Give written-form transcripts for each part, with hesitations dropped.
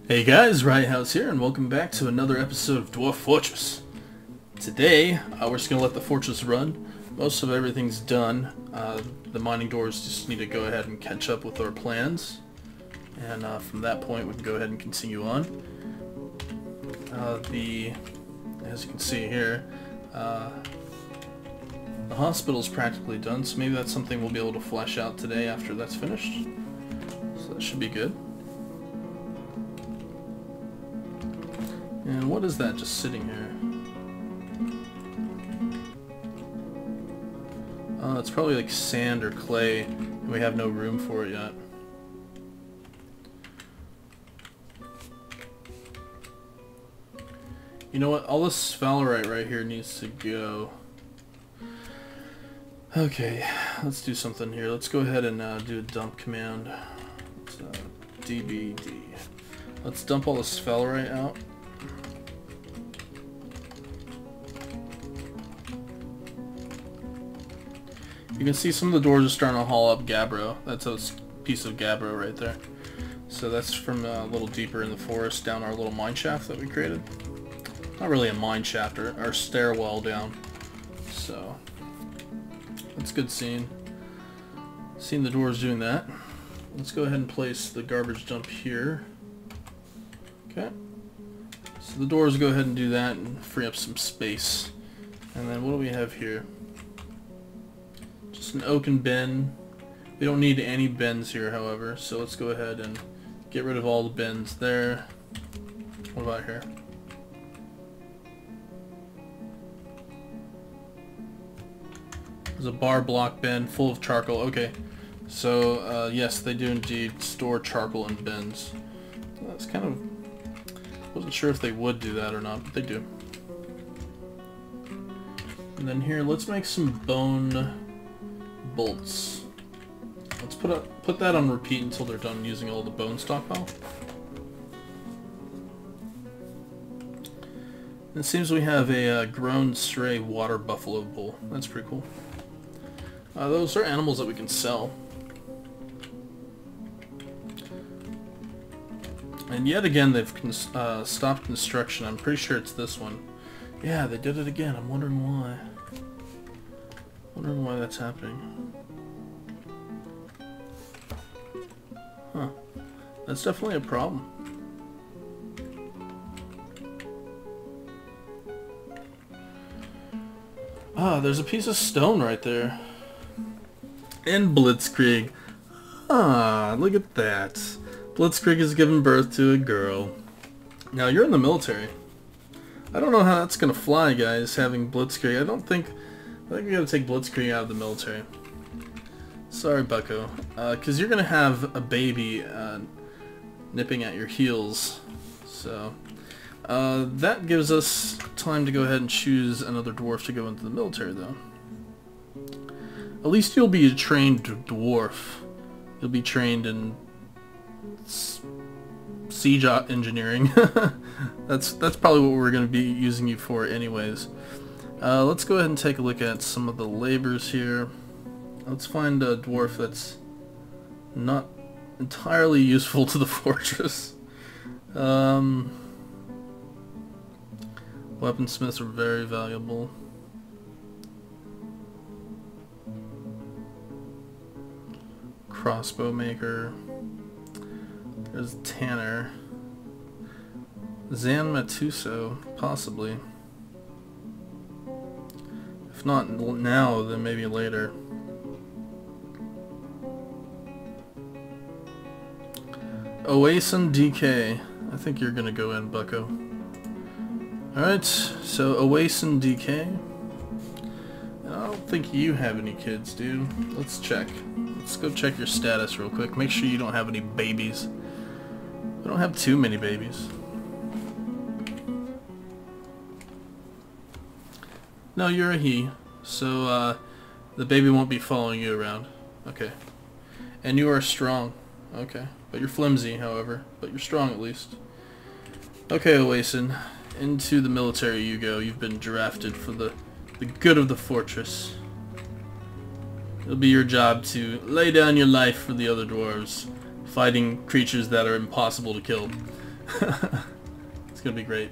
Hey guys, Riothouse here, and welcome back to another episode of Dwarf Fortress. Today, we're just going to let the fortress run. Most of everything's done. The mining doors just need to go ahead and catch up with our plans. And from that point, we can go ahead and continue on. As you can see here, the hospital's practically done, so maybe that's something we'll be able to flesh out today after that's finished. So that should be good. And what is that just sitting here? It's probably like sand or clay, and we have no room for it yet. You know what? All this sphalerite right here needs to go. Okay, let's do something here. Let's go ahead and do a dump command. DBD. Let's dump all the sphalerite out. You can see some of the doors are starting to haul up gabbro. That's a piece of gabbro right there. So that's from a little deeper in the forest down our little mine shaft that we created. Not really a mine shaft, or our stairwell down. So that's good seeing the doors doing that. Let's go ahead and place the garbage dump here. Okay. So the doors go ahead and do that and free up some space. And then what do we have here? Just an oaken bin. We don't need any bins here, however, so let's go ahead and get rid of all the bins there. What about here? There's a bar block bin full of charcoal. Okay, so yes, they do indeed store charcoal in bins. That's kind of... wasn't sure if they would do that or not, but they do. And then here, let's make some bone bolts. Let's put that on repeat until they're done using all the bone stockpile. It seems we have a grown stray water buffalo bull. That's pretty cool. Those are animals that we can sell. And yet again, they've stopped construction. I'm pretty sure it's this one. Yeah, they did it again. I'm wondering why. Wondering why that's happening. Huh. That's definitely a problem. Ah, there's a piece of stone right there. And Blitzkrieg. Ah, look at that. Blitzkrieg has given birth to a girl. Now, you're in the military. I don't know how that's gonna fly, guys, having Blitzkrieg. I think we gotta take Blitzkrieg out of the military. Sorry, bucko. Because you're gonna have a baby nipping at your heels. So, that gives us time to go ahead and choose another dwarf to go into the military, though. At least you'll be a trained dwarf. You'll be trained in siege engineering. That's probably what we're going to be using you for anyways. Let's go ahead and take a look at some of the labors here. Let's find a dwarf that's not entirely useful to the fortress. Weaponsmiths are very valuable. Crossbow maker. There's Tanner. Zan Matuso, possibly. If not now, then maybe later. Oasin DK. I think you're gonna go in, bucko. Alright, so Oasin DK. I don't think you have any kids, dude. Let's check. Let's go check your status real quick. Make sure you don't have any babies. We don't have too many babies. No, you're a he. So, the baby won't be following you around. Okay. And you are strong. Okay. But you're flimsy, however. But you're strong at least. Okay, Oasin. Into the military you go. You've been drafted for the good of the fortress. It'll be your job to lay down your life for the other dwarves, fighting creatures that are impossible to kill. It's gonna be great.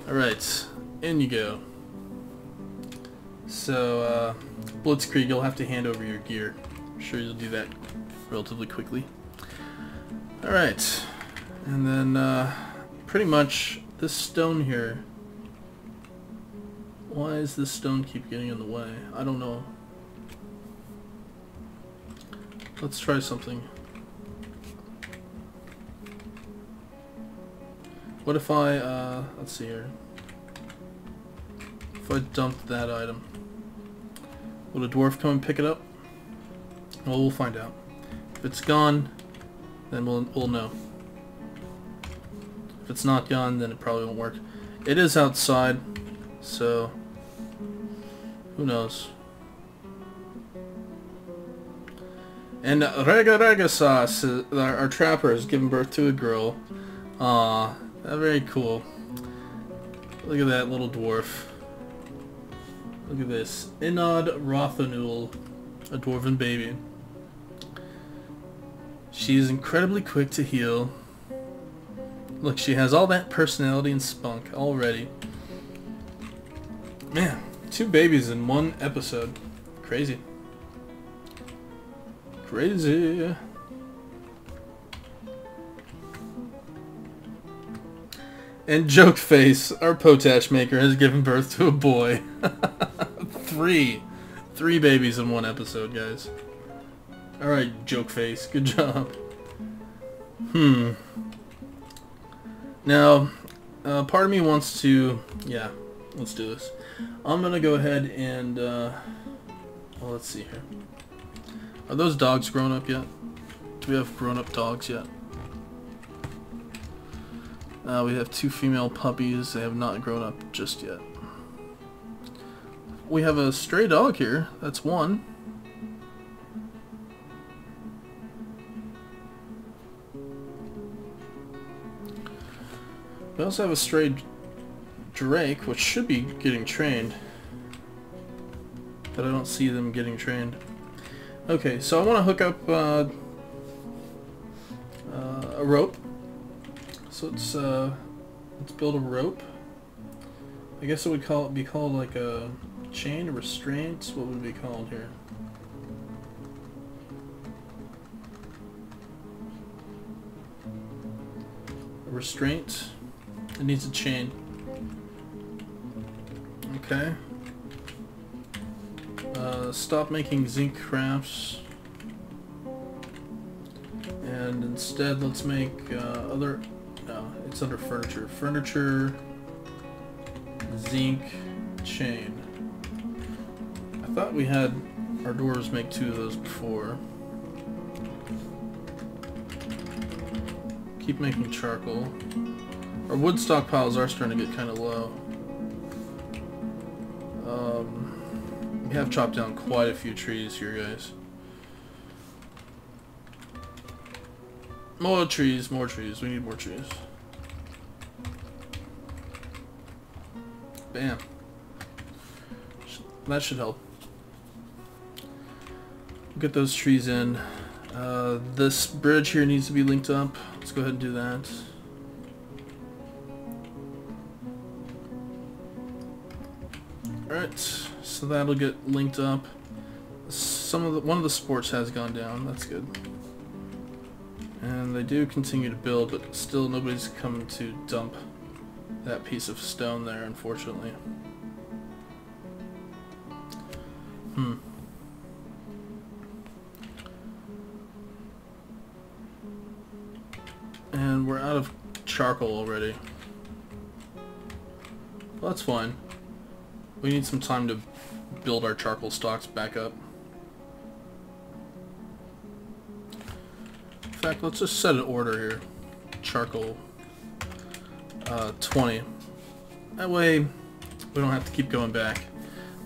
Alright, in you go. So, Blitzkrieg, you'll have to hand over your gear. I'm sure you'll do that relatively quickly. Alright, and then pretty much this stone here. Why does this stone keep getting in the way? I don't know. Let's try something. What if I, let's see here. If I dumped that item, will a dwarf come and pick it up? Well, we'll find out. If it's gone, then we'll know. If it's not gone, then it probably won't work. It is outside, so who knows? And Rega Sauce, our trapper, has given birth to a girl. Aww, very cool. Look at that little dwarf. Look at this. Inod Rothanul, a dwarven baby. She is incredibly quick to heal. Look, she has all that personality and spunk already. Man, 2 babies in 1 episode. Crazy. Crazy. And Joke Face, our potash maker, has given birth to a boy. 3 babies in 1 episode, guys. Alright, Joke Face, good job. Now, part of me wants to... Yeah, let's do this. I'm gonna go ahead and... well, let's see here. Are those dogs grown up yet? Do we have grown up dogs yet? We have 2 female puppies. They have not grown up just yet. We have a stray dog here. That's 1. We also have a stray drake, which should be getting trained. But I don't see them getting trained. Okay, so I want to hook up a rope. So let's build a rope. I guess it would be called like a chain, a restraint. What would it be called here? A restraint. It needs a chain. Okay. Stop making zinc crafts. And instead let's make other... No, it's under furniture. Furniture, zinc, chain. I thought we had our doors make 2 of those before. Keep making charcoal. Our wood stockpiles are starting to get kind of low. We have chopped down quite a few trees here, guys. More trees, more trees. We need more trees. Bam. That should help. Get those trees in. This bridge here needs to be linked up. Let's go ahead and do that. Alright, so that'll get linked up. One of the sports has gone down. That's good. And they do continue to build, but still nobody's come to dump that piece of stone there, unfortunately. And we're out of charcoal already. Well, that's fine. We need some time to build our charcoal stocks back up. In fact, let's just set an order here. Charcoal 20. That way we don't have to keep going back.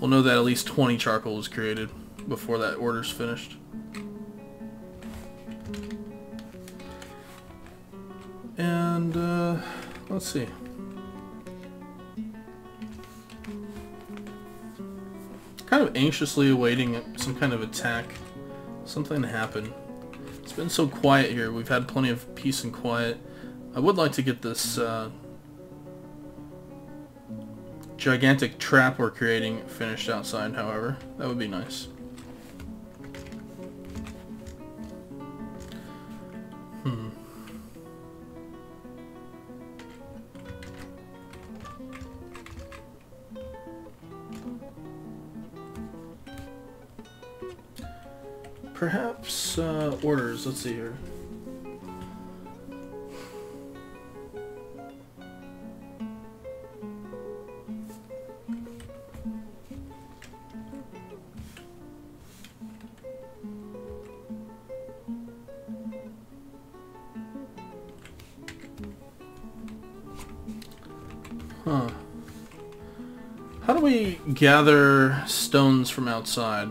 We'll know that at least 20 charcoal was created before that order's finished. And let's see. Kind of anxiously awaiting some kind of attack. Something to happen. It's been so quiet here. We've had plenty of peace and quiet. I would like to get this gigantic trap we're creating finished outside, however. That would be nice. Perhaps orders. Let's see here. Huh. How do we gather stones from outside?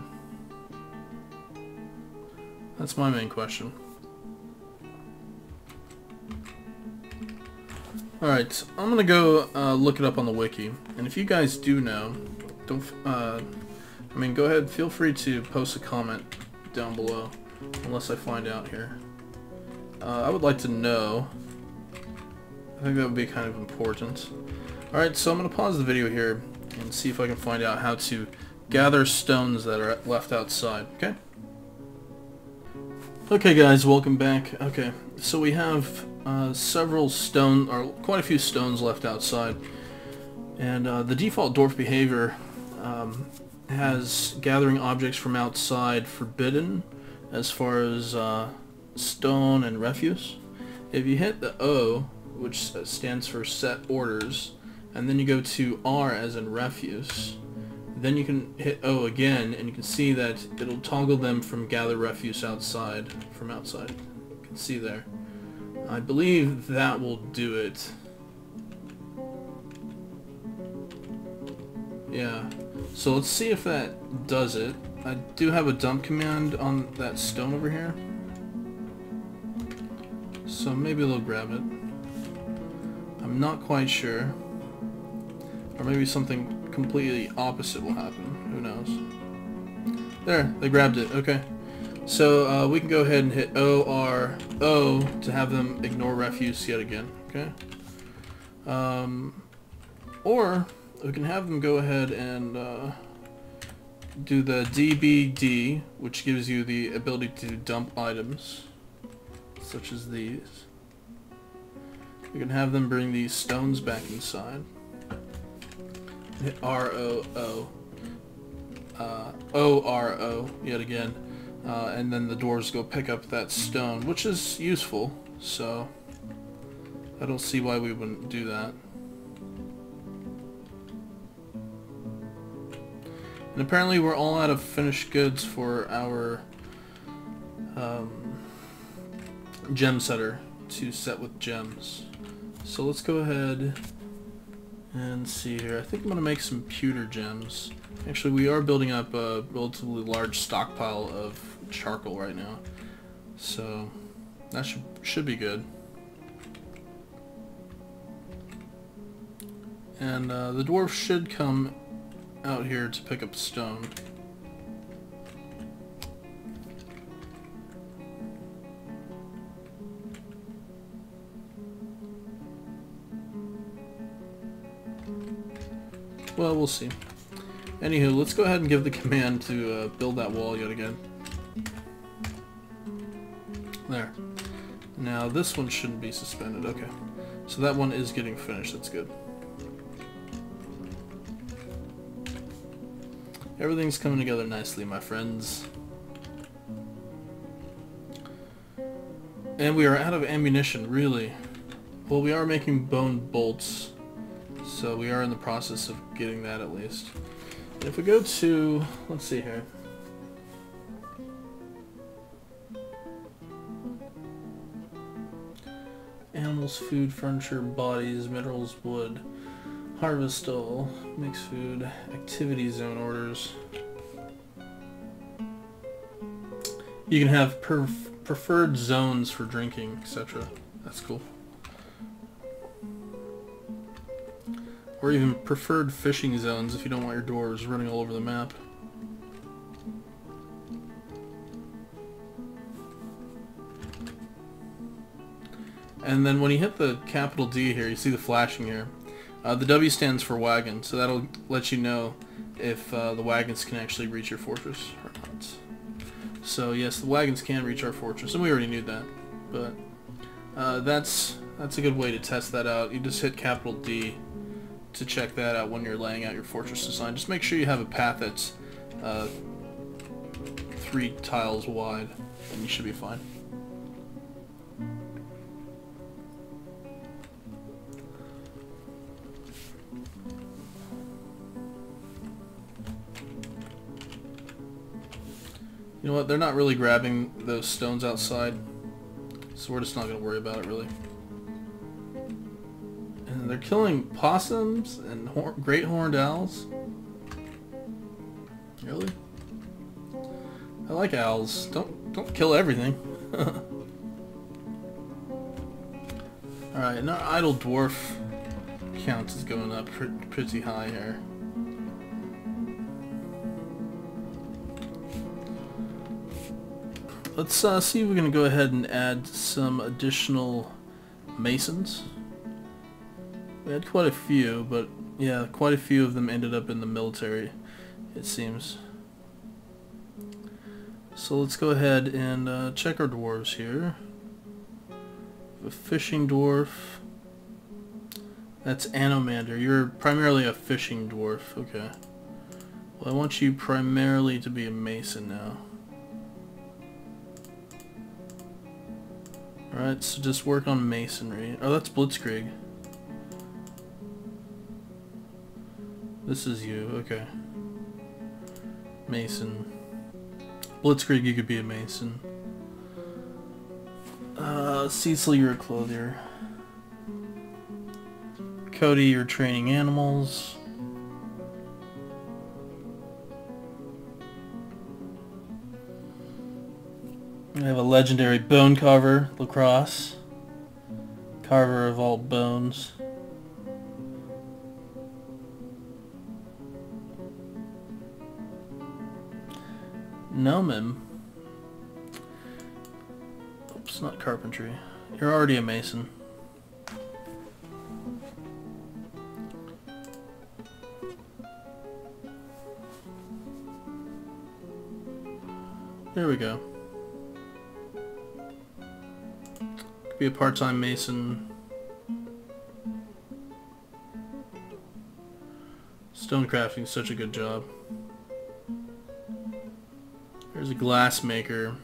That's my main question. Alright, I'm gonna go look it up on the wiki. And if you guys do know, don't go ahead, feel free to post a comment down below, unless I find out here. I would like to know. I think that would be kind of important. Alright, so I'm gonna pause the video here and see if I can find out how to gather stones that are left outside, okay? Okay guys, welcome back. Okay, so we have several stone, or quite a few stones left outside. And the default dwarf behavior has gathering objects from outside forbidden as far as stone and refuse. If you hit the O, which stands for set orders, and then you go to R as in refuse, then you can hit O again, and you can see that it'll toggle them from gather refuse outside, from outside. You can see there. I believe that will do it. Yeah. So let's see if that does it. I do have a dump command on that stone over here. So maybe they'll grab it. I'm not quite sure. Or maybe something completely opposite will happen. Who knows? There, they grabbed it. Okay. So we can go ahead and hit O to have them ignore refuse yet again. Okay. Or we can have them go ahead and do the DBD, which gives you the ability to dump items, such as these. We can have them bring these stones back inside. Hit R-O-O. O-R-O, yet again. And then the dwarves go pick up that stone, which is useful, so I don't see why we wouldn't do that. And apparently we're all out of finished goods for our gem setter to set with gems. So let's go ahead and see here. I think I'm going to make some pewter gems. Actually, we are building up a relatively large stockpile of charcoal right now, so that should be good. And the dwarf should come out here to pick up stone. Well, we'll see. Anywho, let's go ahead and give the command to build that wall yet again. There. Now this one shouldn't be suspended. Okay. So that one is getting finished. That's good. Everything's coming together nicely, my friends. And we are out of ammunition, really. Well, we are making bone bolts, so we are in the process of getting that at least. And if we go to, let's see here. Animals, food, furniture, bodies, minerals, wood. Harvest all, mix food, activity zone orders. You can have preferred zones for drinking, etc. That's cool. Or even preferred fishing zones if you don't want your dwarves running all over the map. And then when you hit the capital D here, you see the flashing here. The W stands for wagon, so that'll let you know if the wagons can actually reach your fortress or not. So yes, the wagons can reach our fortress, and we already knew that. But that's a good way to test that out. You just hit capital D to check that out when you're laying out your fortress design. Just make sure you have a path that's 3 tiles wide, and you should be fine. You know what, they're not really grabbing those stones outside, so we're just not going to worry about it really. And they're killing possums and great horned owls. Really? I like owls. Don't kill everything. Alright, and our idle dwarf count is going up pretty high here. Let's see if we can go ahead and add some additional masons. We had quite a few, but yeah, quite a few of them ended up in the military, it seems. So let's go ahead and check our dwarves here. A fishing dwarf. That's Anomander. You're primarily a fishing dwarf. Okay. Well, I want you primarily to be a mason now. Alright, so just work on masonry. Oh, that's Blitzkrieg. This is you, okay. Mason. Blitzkrieg, you could be a mason. Cecil, you're a clothier. Cody, you're training animals. I have a legendary bone carver, Lacrosse. Carver of all bones. Gnomim. Oops, not carpentry. You're already a mason. There we go. Could be a part-time mason. Stone crafting is such a good job. There's a glass maker.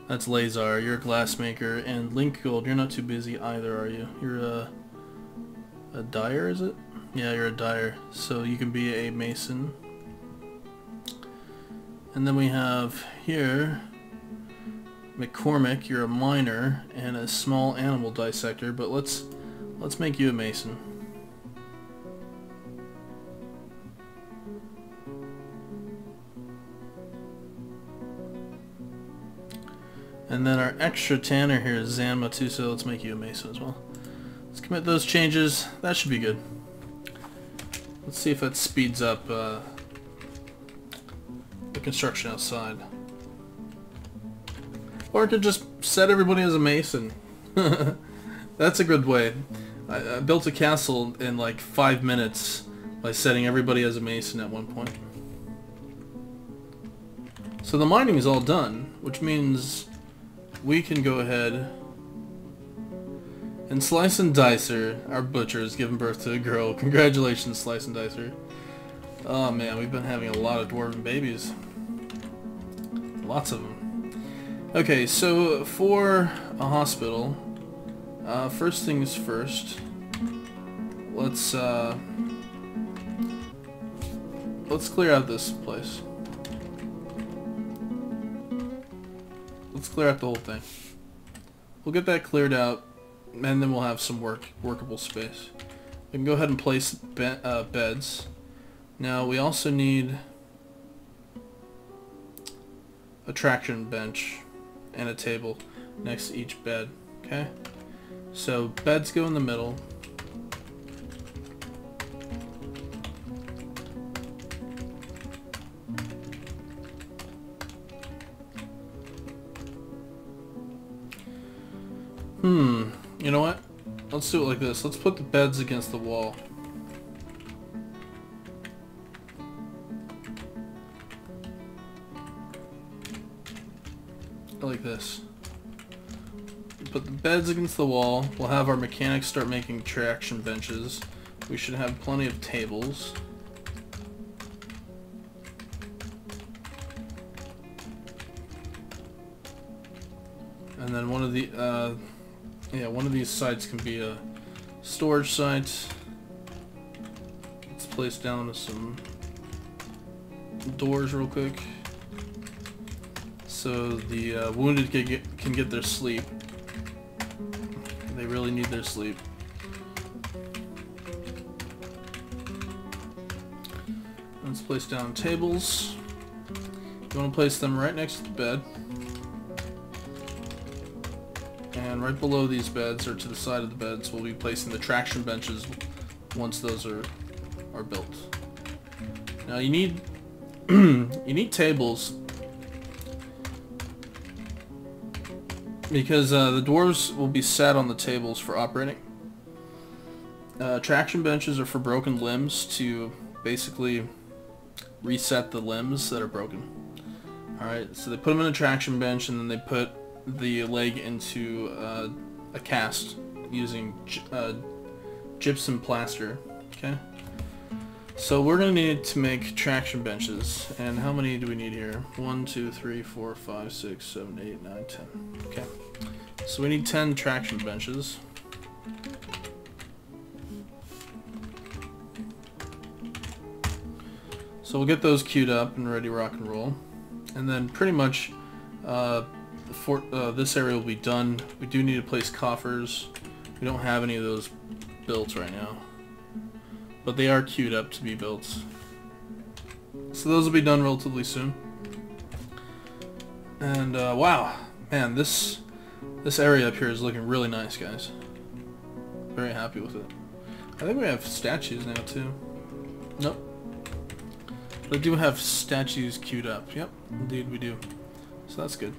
That's Lazar. You're a glass maker. And Link Gold, you're not too busy either, are you? You're a dyer, is it? Yeah, you're a dyer. So you can be a mason. And then we have here McCormick, you're a miner and a small animal dissector, but let's make you a mason. And then our extra tanner here is Zanma too, so let's make you a mason as well. Let's commit those changes. That should be good. Let's see if that speeds up the construction outside. Or I could just set everybody as a mason. That's a good way. I built a castle in like 5 minutes by setting everybody as a mason at one point. So the mining is all done, which means we can go ahead and Slice and Dicer, our butcher, has given birth to a girl. Congratulations, Slice and Dicer. Oh man, we've been having a lot of dwarven babies. Lots of them. Okay, so for a hospital, first things first, let's clear out this place. Let's clear out the whole thing. We'll get that cleared out, and then we'll have some workable space. We can go ahead and place beds. Now we also need a traction bench and a table next to each bed. Okay? So beds go in the middle. You know what? Let's do it like this. Let's put the beds against the wall. Like this. Put the beds against the wall. We'll have our mechanics start making traction benches. We should have plenty of tables. And then one of these sites can be a storage site. Let's place down some doors real quick, so the wounded can get their sleep. They really need their sleep. Let's place down tables. You want to place them right next to the bed. And right below these beds, or to the side of the beds, we'll be placing the traction benches once those are built. Now you need you need tables because the dwarves will be sat on the tables for operating. Traction benches are for broken limbs, to basically reset the limbs that are broken. Alright, so they put them in a traction bench, and then they put the leg into a cast using gypsum plaster. Okay, so we're going to need to make traction benches. And how many do we need here? 1, 2, 3, 4, 5, 6, 7, 8, 9, 10. Okay, so we need 10 traction benches. So we'll get those queued up and ready to rock and roll. And then pretty much this area will be done. We do need to place coffers. We don't have any of those built right now, but they are queued up to be built. So those will be done relatively soon. And wow, man, this area up here is looking really nice, guys. Very happy with it. I think we have statues now too. Nope. But I do have statues queued up. Yep, indeed we do. So that's good.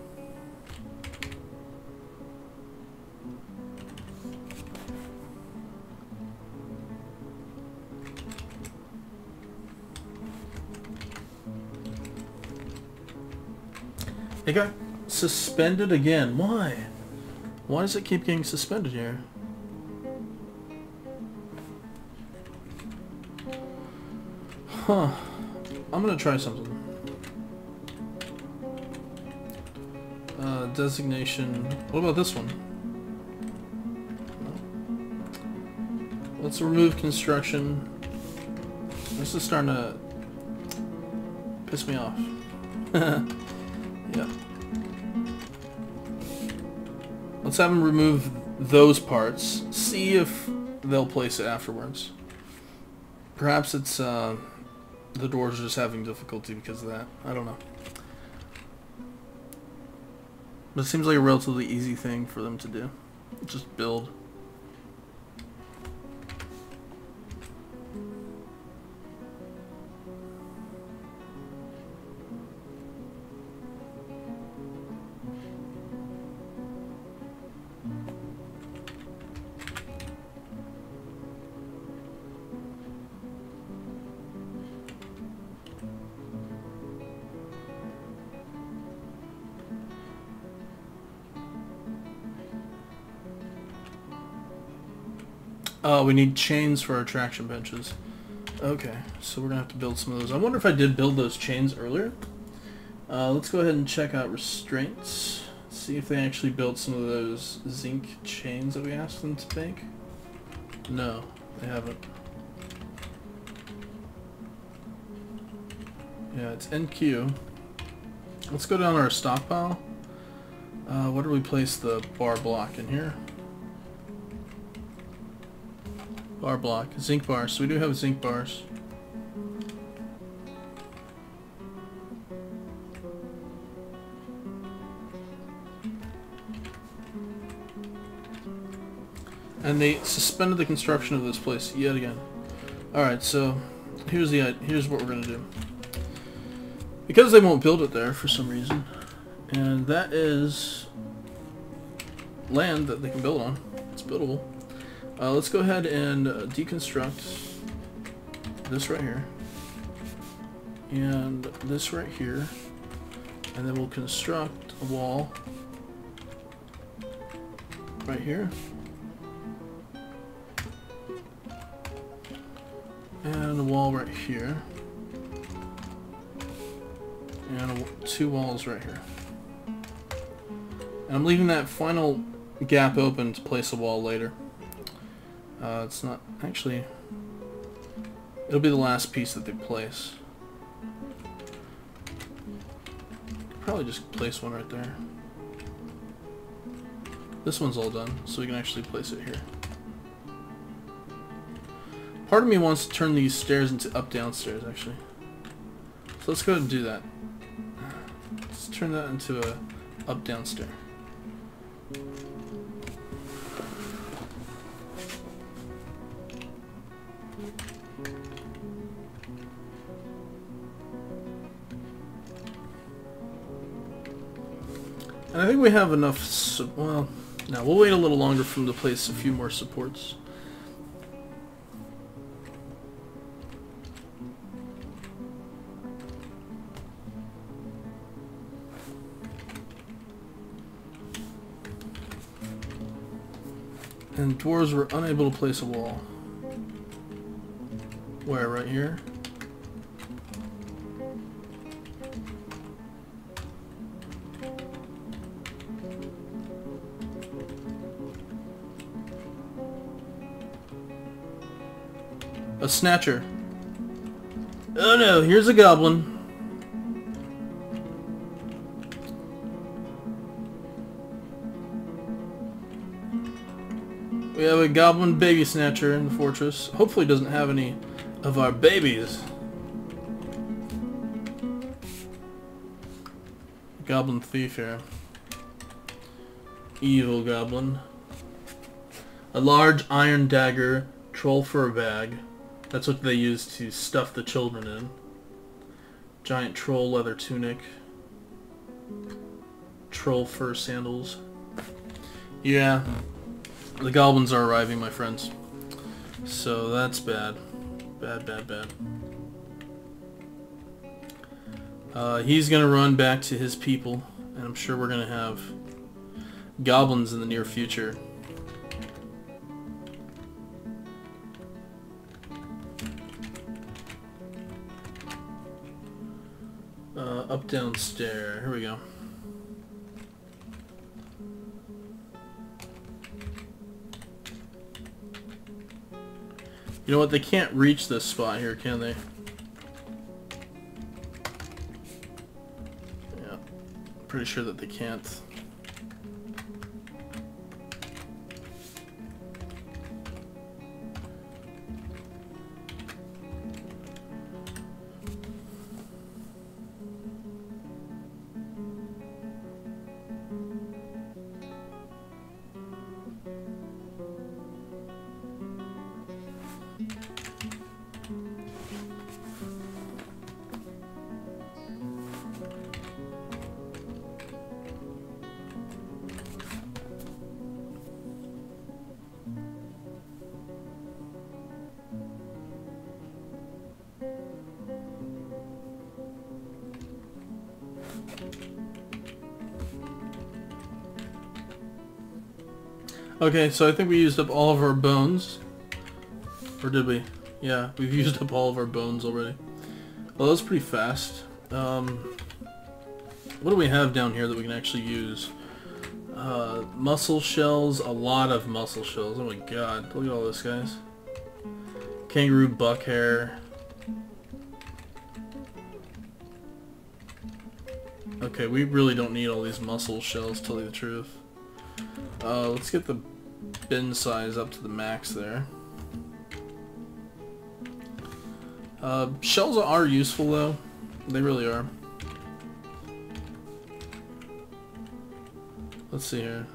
It got suspended again. Why? Why does it keep getting suspended here? Huh. I'm gonna try something. Designation. What about this one? Let's remove construction. This is starting to piss me off. Yeah. Let's have them remove those parts. See if they'll place it afterwards. Perhaps it's the dwarves are just having difficulty because of that. I don't know. But it seems like a relatively easy thing for them to do. Just build. We need chains for our traction benches. Okay, so we're gonna have to build some of those. I wonder if I did build those chains earlier. Let's go ahead and check out restraints. See if they actually built some of those zinc chains that we asked them to make. No, they haven't. Yeah, it's NQ. Let's go down our stockpile. Where do we place the bar block in here? Bar block, zinc bars. So we do have zinc bars. And they suspended the construction of this place yet again. Alright, so here's what we're gonna do. Because they won't build it there for some reason, and that is land that they can build on. It's it's buildable. Let's go ahead and deconstruct this right here. And this right here. And then we'll construct a wall right here. And a wall right here. And two walls right here. And I'm leaving that final gap open to place a wall later. It's not actually, it'll be the last piece that they place. Probably just place one right there. This one's all done, so we can actually place it here. Part of me wants to turn these stairs into up-down stairs, actually. So let's go ahead and do that. Let's turn that into a up-down stair. And I think we have enough, well, no, we'll wait a little longer for them to place a few more supports. And dwarves were unable to place a wall. Where, right here? A Snatcher. Oh no, here's a goblin. We have a goblin baby snatcher in the fortress. Hopefully doesn't have any of our babies. Goblin thief here. Evil goblin. A large iron dagger, troll fur bag. That's what they use to stuff the children in. Giant troll leather tunic. Troll fur sandals. Yeah. The goblins are arriving, my friends. So that's bad. Bad, bad, bad. He's gonna run back to his people, and I'm sure we're gonna have goblins in the near future. Up, down, stair. Here we go. You know what? They can't reach this spot here, can they? Yeah. Pretty sure that they can't. Okay, so I think we used up all of our bones. Or did we? Yeah, we've used up all of our bones already. Well, that was pretty fast. What do we have down here that we can actually use? Mussel shells, a lot of mussel shells. Oh my god, look at all this, guys. Kangaroo buck hair. Okay, we really don't need all these mussel shells, to tell you the truth. Let's get the bin size up to the max there. Shells are useful though. They really are. Let's see here.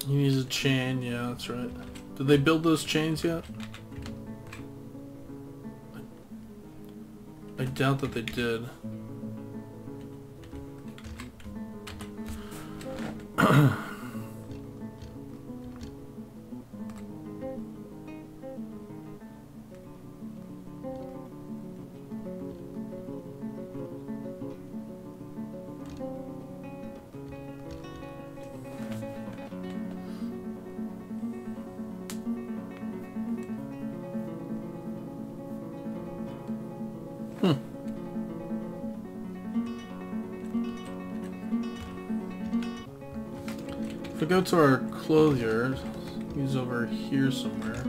He needs a chain, yeah, that's right. Did they build those chains yet? I doubt that they did. If we go to our clothier, he's over here somewhere.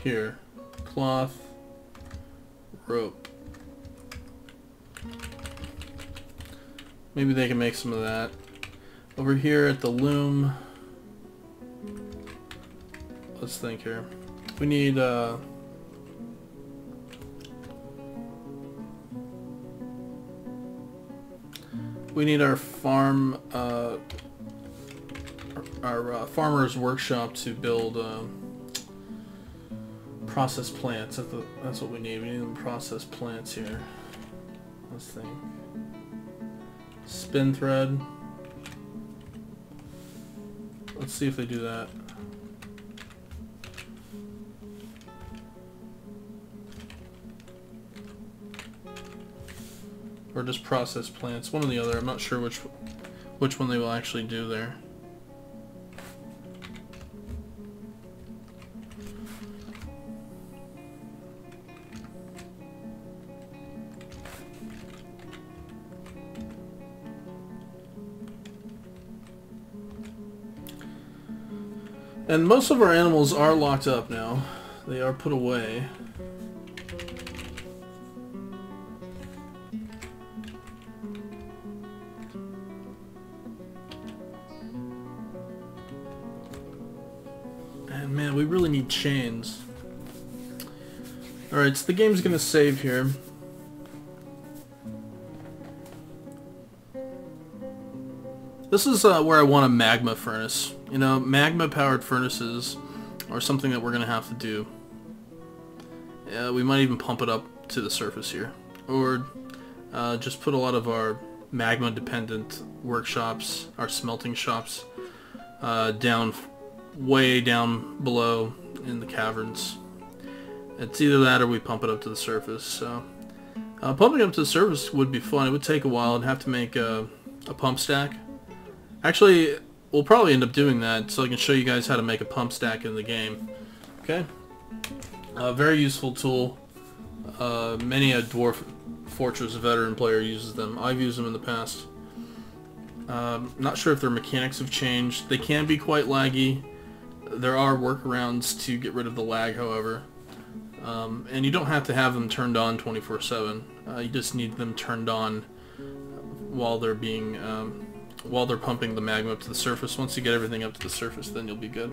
Here. Cloth. Rope. Maybe they can make some of that. Over here at the loom. Let's think here. We need our farm, our farmer's workshop to build processed plants. That's what we need. We need them processed plants here. Let's think. Spin thread. Let's see if they do that. Or just processed plants, one or the other. I'm not sure which one they will actually do there. And most of our animals are locked up now. They are put away. And man, we really need chains. Alright, so the game's gonna save here. This is where I want a magma furnace. You know, magma-powered furnaces are something that we're going to have to do. We might even pump it up to the surface here. Or just put a lot of our magma-dependent workshops, our smelting shops, way down below in the caverns. It's either that or we pump it up to the surface. So, pumping up to the surface would be fun. It would take a while. I'd have to make a pump stack. Actually, we'll probably end up doing that so I can show you guys how to make a pump stack in the game. Okay? Very useful tool. Many a Dwarf Fortress veteran player uses them. I've used them in the past. Not sure if their mechanics have changed. They can be quite laggy. There are workarounds to get rid of the lag, however. And you don't have to have them turned on 24/7. You just need them turned on while they're being... while they're pumping the magma up to the surface. Once you get everything up to the surface, then you'll be good.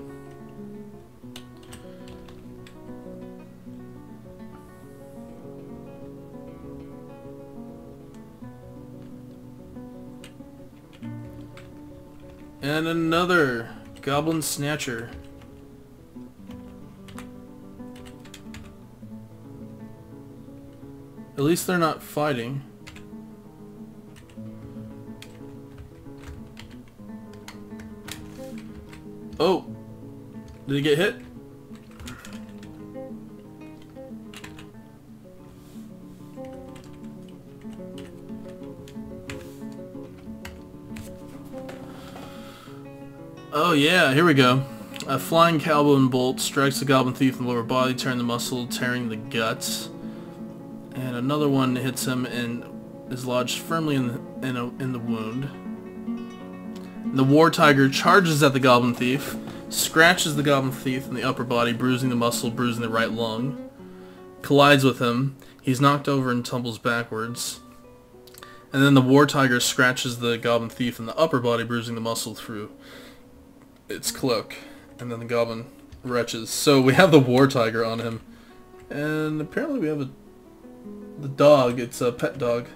And another Goblin Snatcher. At least they're not fighting. Oh! Did he get hit? Oh yeah, here we go. A flying cowbone bolt strikes the goblin thief in the lower body, tearing the muscle, tearing the guts. And another one hits him and is lodged firmly in the wound. The war tiger charges at the goblin thief, scratches the goblin thief in the upper body, bruising the muscle, bruising the right lung. Collides with him. He's knocked over and tumbles backwards. And then the war tiger scratches the goblin thief in the upper body, bruising the muscle through its cloak. And then the goblin retches. So we have the war tiger on him. And apparently we have the dog. It's a pet dog.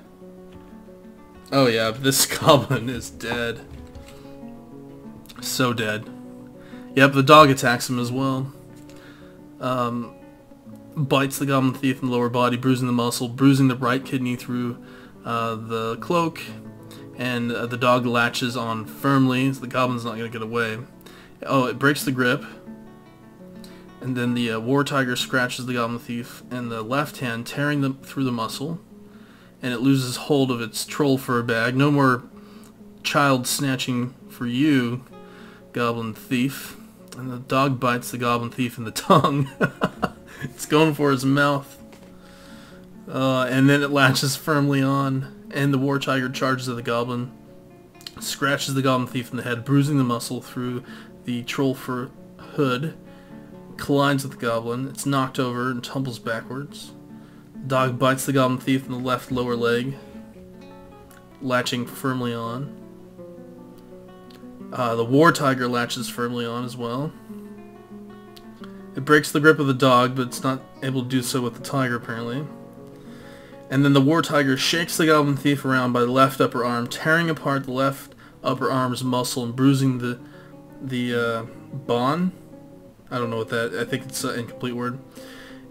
Oh yeah, this goblin is dead. So dead. Yep, the dog attacks him as well. Bites the goblin thief in the lower body, bruising the muscle, bruising the right kidney through the cloak, and the dog latches on firmly, so the goblin's not going to get away. Oh, it breaks the grip, and then the war tiger scratches the goblin thief in the left hand, tearing them through the muscle, and it loses hold of its troll fur bag. No more child snatching for you, goblin thief. And the dog bites the goblin thief in the tongue. It's going for his mouth. And then it latches firmly on, and the war tiger charges at the goblin, scratches the goblin thief in the head, bruising the muscle through the troll fur hood, collides with the goblin. It's knocked over and tumbles backwards. The dog bites the goblin thief in the left lower leg, latching firmly on. The war tiger latches firmly on as well. It breaks the grip of the dog, but it's not able to do so with the tiger, apparently. And then the war tiger shakes the goblin thief around by the left upper arm, tearing apart the left upper arm's muscle and bruising the bone. I don't know what that... I think it's an incomplete word.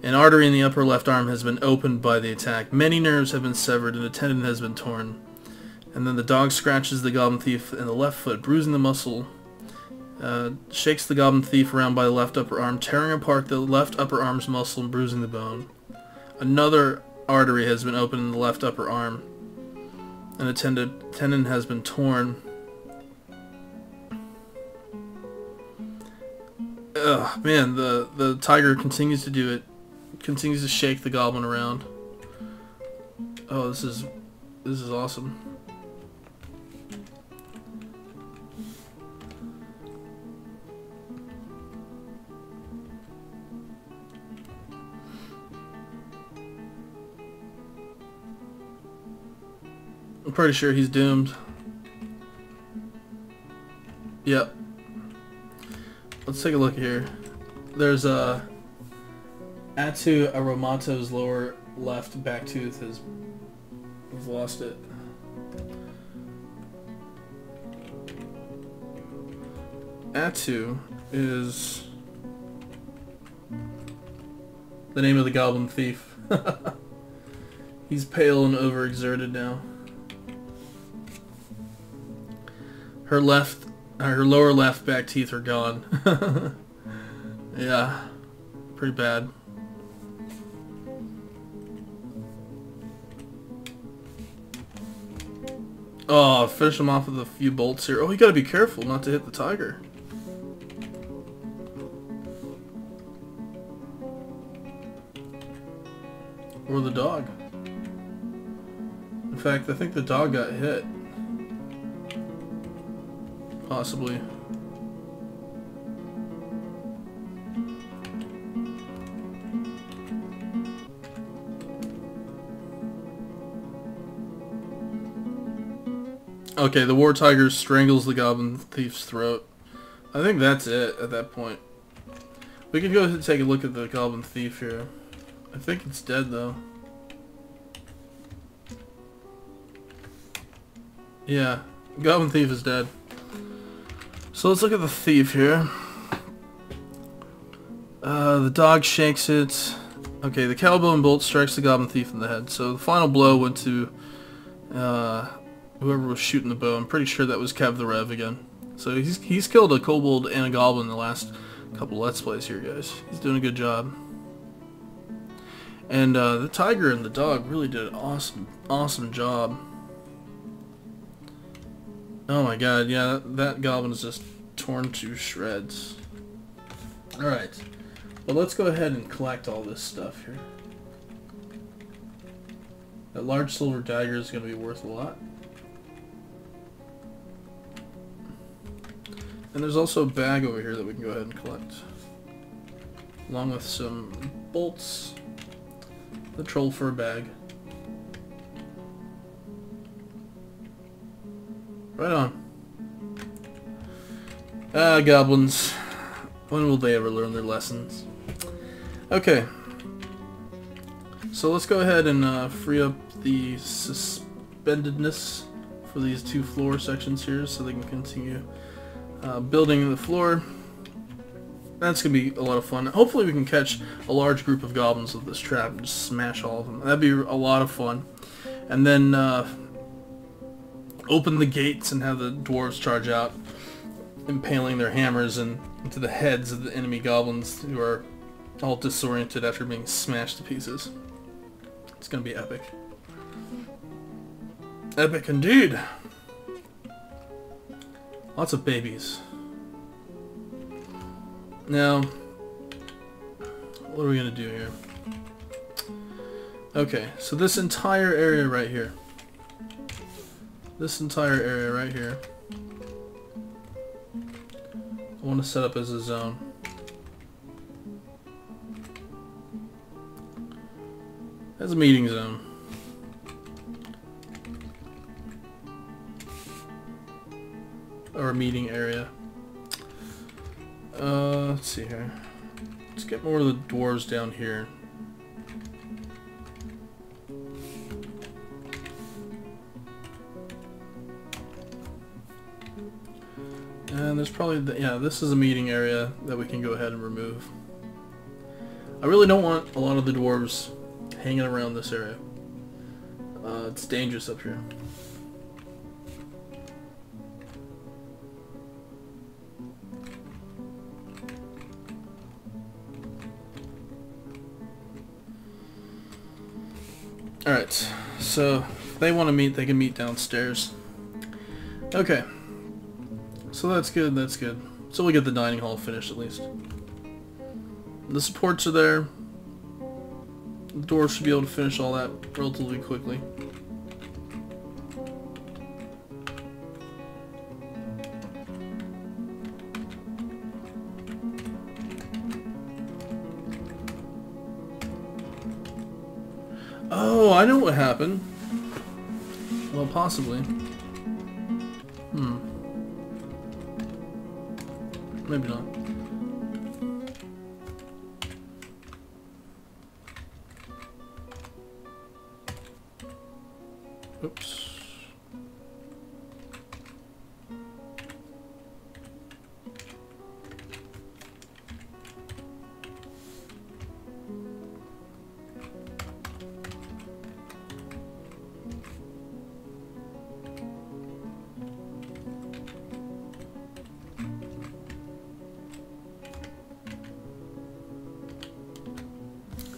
An artery in the upper left arm has been opened by the attack. Many nerves have been severed and a tendon has been torn. And then the dog scratches the goblin thief in the left foot, bruising the muscle. Shakes the goblin thief around by the left upper arm, tearing apart the left upper arm's muscle and bruising the bone. Another artery has been opened in the left upper arm, and a tendon has been torn. Ugh, man, the tiger continues to do it. Continues to shake the goblin around. Oh, this is awesome. I'm pretty sure he's doomed. Yep. Let's take a look here. There's Atu Aromato's lower left back tooth has... We've lost it. Atu is the name of the goblin thief. He's pale and overexerted now. Her lower left back teeth are gone. Yeah, pretty bad. Oh, finish him off with a few bolts here. Oh, you gotta be careful not to hit the tiger. Or the dog. In fact, I think the dog got hit. Possibly. Okay, the war tiger strangles the goblin thief's throat. I think that's it at that point. We can go ahead and take a look at the goblin thief here. I think it's dead though. Yeah, goblin thief is dead. So let's look at the thief here. The dog shakes it. Okay, the cowbell bolt strikes the goblin thief in the head. So the final blow went to whoever was shooting the bow. I'm pretty sure that was Kev the Rev again. So he's killed a kobold and a goblin in the last couple Let's Plays here, guys. He's doing a good job. And the tiger and the dog really did an awesome job. Oh my god, yeah, that goblin is just torn to shreds. Alright, well let's go ahead and collect all this stuff here. That large silver dagger is going to be worth a lot. And there's also a bag over here that we can go ahead and collect. Along with some bolts, the troll fur bag. Right on. Ah, goblins. When will they ever learn their lessons? Okay. So let's go ahead and free up the suspendedness for these 2 floor sections here so they can continue building the floor. That's going to be a lot of fun. Hopefully we can catch a large group of goblins with this trap and just smash all of them. That'd be a lot of fun. And then open the gates and have the dwarves charge out, impaling their hammers into the heads of the enemy goblins who are all disoriented after being smashed to pieces. It's going to be epic. Epic indeed. Lots of babies. Now, what are we going to do here? Okay, so this entire area right here. This entire area right here. I want to set up as a zone. As a meeting zone. Or a meeting area. Let's see here. Let's get more of the dwarves down here. And there's probably, yeah, this is a meeting area that we can go ahead and remove. I really don't want a lot of the dwarves hanging around this area. It's dangerous up here. Alright, so if they want to meet, they can meet downstairs. Okay. So that's good, that's good. So we'll get the dining hall finished at least. The supports are there. The doors should be able to finish all that relatively quickly. Oh, I know what happened. Well, possibly. Maybe not. Oops.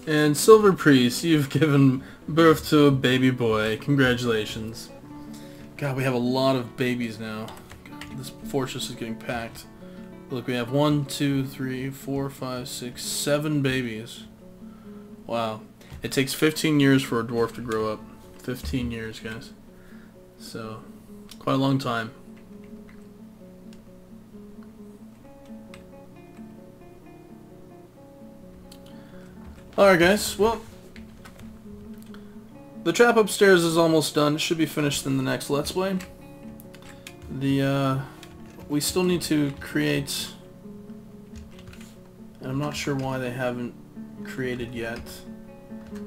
And Silver Priest, you've given birth to a baby boy. Congratulations. God, we have a lot of babies now. God, this fortress is getting packed. Look, we have 1, 2, 3, 4, 5, 6, 7 babies. Wow. It takes 15 years for a dwarf to grow up. 15 years, guys. So, quite a long time. Alright guys, well, the trap upstairs is almost done. It should be finished in the next Let's Play. We still need to create, and I'm not sure why they haven't created yet,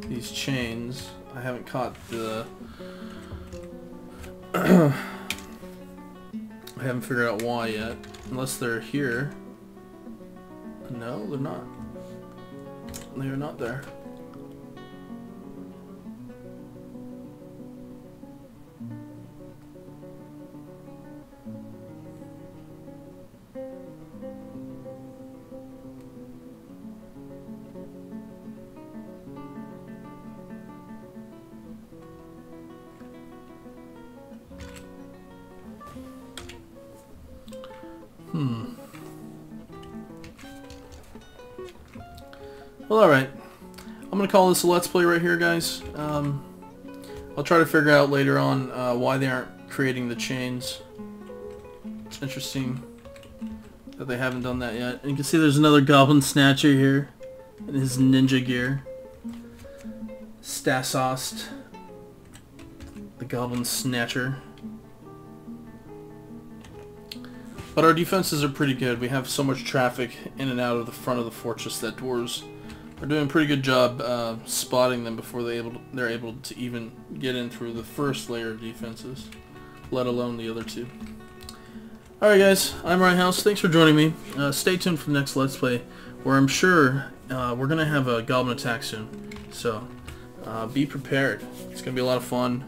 these chains. I haven't caught the, I haven't figured out why yet, unless they're here. No, they're not. They are not there. Well, alright. I'm going to call this a Let's Play right here, guys. I'll try to figure out later on why they aren't creating the chains. It's interesting that they haven't done that yet. And you can see there's another Goblin Snatcher here in his ninja gear. Stassost, the Goblin Snatcher. But our defenses are pretty good. We have so much traffic in and out of the front of the fortress that dwarves are doing a pretty good job spotting them before they're able to even get in through the first layer of defenses. let alone the other two. Alright guys, I'm Riothouse. Thanks for joining me. Stay tuned for the next Let's Play, where I'm sure we're going to have a goblin attack soon. So, be prepared. It's going to be a lot of fun.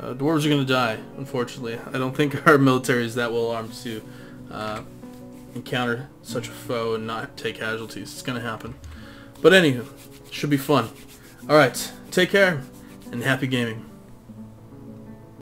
Dwarves are going to die, unfortunately. I don't think our military is that well armed to encounter such a foe and not take casualties. It's going to happen. But anywho, should be fun. Alright, take care, and happy gaming.